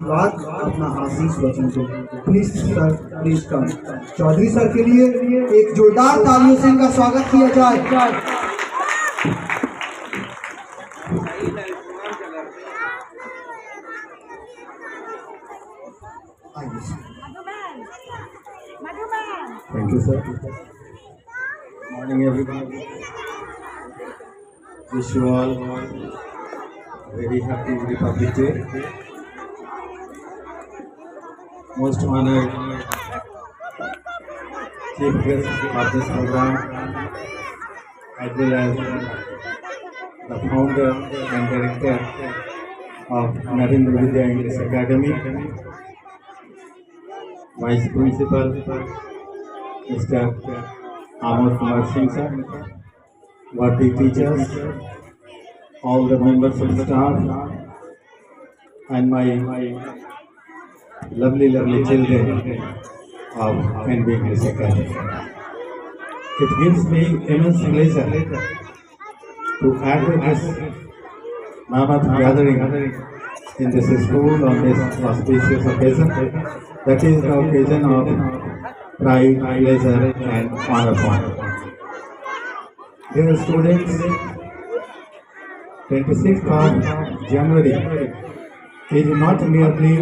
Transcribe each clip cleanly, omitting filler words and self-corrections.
बात अपना आशीष वचन दो। Please sir, please come. Chaudhary sir के लिए एक जोरदार तालियों से इनका स्वागत किया जाए। Thank you, sir. Morning, everyone. Wish you all very happy Republic Day. Most honored chief guest of this program, as well as the founder and director of Narendra Vidya English Academy, Vice Principal Mr. Amar Kumar Singh sir, worthy teachers, all the members of the staff, and my lovely children of NB English Academy. It gives me immense pleasure to add to this mammoth gathering in this school on this auspicious occasion. That is the occasion of pride, pleasure, and honor. Dear students, 26th of January is not merely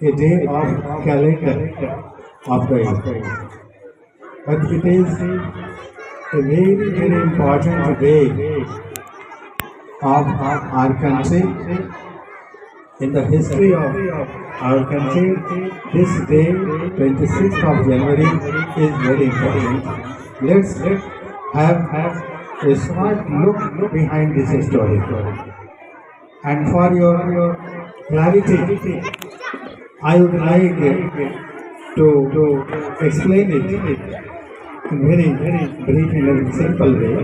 a day of calendar of the year, but it is a very important day of our country. In the history of our country, this day, 26th of January, is very important. Let's have a smart look behind this story. And for your clarity, I would like to explain it in very brief and simple way.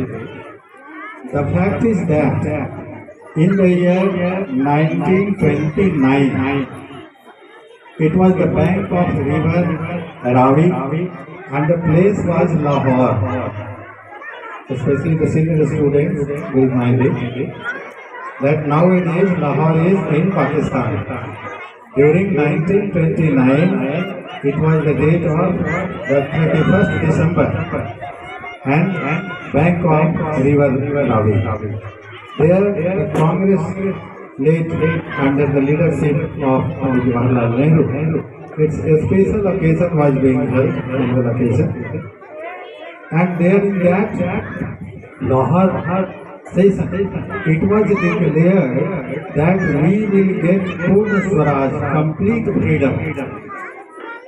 The fact is that in the year 1929, it was the bank of river Ravi and the place was Lahore. Especially the senior students will mind it that nowadays Lahore is in Pakistan. During 1929, it was the date of the 31st December and bank of river Ravi. There, the Congress led under the leadership of Jawaharlal Nehru. Its a special occasion was being held, annual occasion. And there in that Lahore session, it was declared that we will get Purna Swaraj, complete freedom.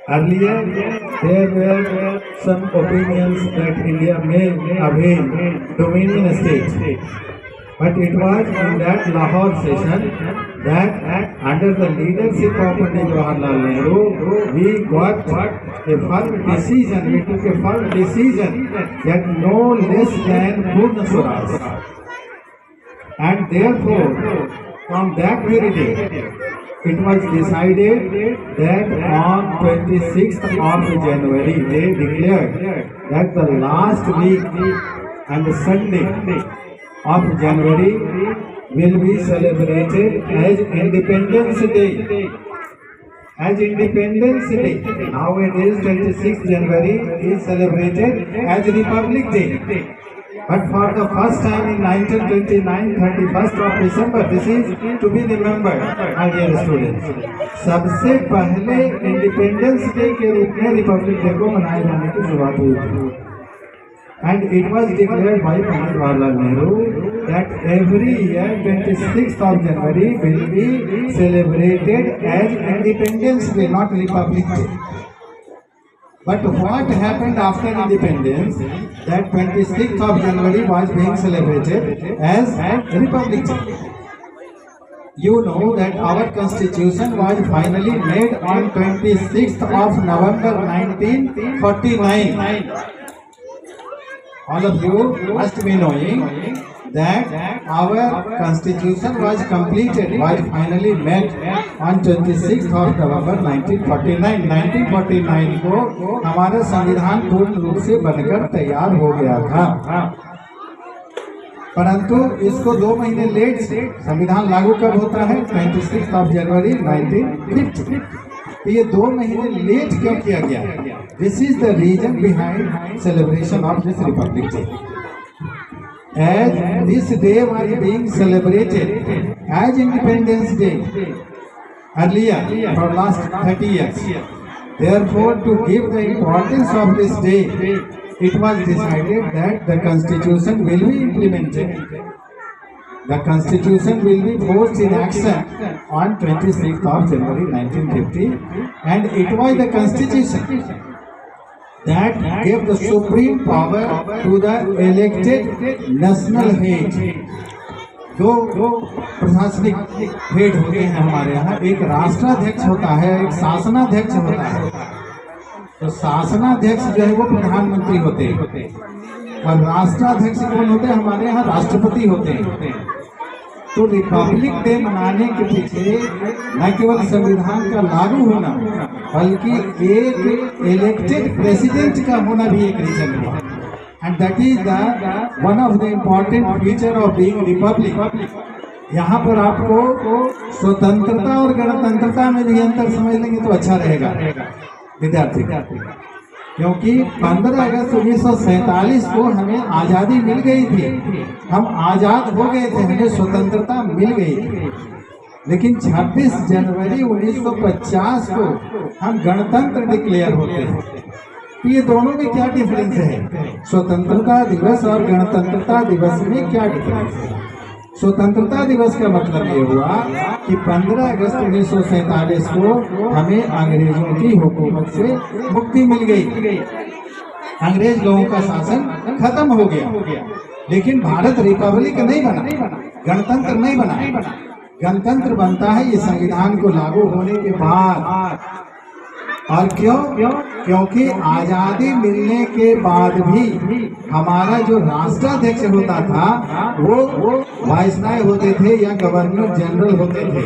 Earlier, there were some opinions that India may avail dominion state. But it was in that Lahore session that under the leadership of Pandit Jawaharlal Nehru, we got a firm decision, we took a firm decision that no less than Purna Swaraj. And therefore, from that very day, it was decided that on 26th of January, they declared that the last week and the Sunday of January will be celebrated as Independence Day. As Independence Day. Nowadays, 26th January is celebrated as Republic Day. But for the first time in 1929, 31st of December, this is to be remembered, my dear students. सबसे पहले independence day के रूप में Republic day को मनाए जाने की शुरुआत हुई थी. And it was declared by Pandit Jawaharlal Nehru that every year 26th of January will be celebrated as Independence Day, not Republic Day. But what happened after independence? That 26th of January was being celebrated as Republic Day. You know that our constitution was finally made on 26th of November 1949. All of you must be knowing that our constitution was completed, was finally made on 26th of November 1949. 1949 को हमारा संविधान पूर्ण रूप से बनकर तैयार हो गया था. परंतु इसको 2 महीने लेट से संविधान लागू कब होता है? 26 जनवरी 1950। तो ये 2 महीने लेट क्यों किया गया? This is the reason behind celebration of this Republic Day. As this day was being celebrated as Independence Day earlier for last 30 years, therefore to give the importance of this day, it was decided that the Constitution will be implemented. The Constitution will be forced in action on 26th of January 1950, and it was the Constitution that gave the supreme power to the elected national head. दो प्रशासनिक head होते हैं हमारे यहाँ, एक राष्ट्राध्यक्ष होता है, एक शासनाध्यक्ष होता है। तो शासनाध्यक्ष जो है वो प्रधानमंत्री होते हैं और राष्ट्राध्यक्ष कौन होते हैं? हमारे यहाँ राष्ट्रपति होते हैं। तो रिपब्लिक डे मनाने के पीछे न केवल संविधान का लागू होना बल्कि एक इलेक्टेड प्रेसिडेंट का होना भी एक रीजन है, and that is the one of the important feature of being Republic. यहाँ पर आपको स्वतंत्रता और गणतंत्रता में भी अंतर समझ लेंगे तो अच्छा रहेगा विद्यार्थी, क्योंकि 15 अगस्त 1947 को हमें आज़ादी मिल गई थी, हम आज़ाद हो गए थे, हमें स्वतंत्रता मिल गई थी। लेकिन 26 जनवरी 1950 को हम गणतंत्र डिक्लेयर होते हैं। तो ये दोनों में क्या डिफरेंस है? स्वतंत्रता दिवस और गणतंत्रता दिवस में क्या डिफरेंस है? स्वतंत्रता दिवस का मतलब ये हुआ कि 15 अगस्त 1947 को हमें अंग्रेजों की हुकूमत से मुक्ति मिल गई, अंग्रेज लोगों का शासन खत्म हो गया। लेकिन भारत रिपब्लिक नहीं बना, गणतंत्र नहीं बना। गणतंत्र बनता है ये संविधान को लागू होने के बाद। और क्यों? क्योंकि आजादी मिलने के बाद भी हमारा जो राष्ट्राध्यक्ष होता था वो वाइसराय होते थे या गवर्नर जनरल होते थे।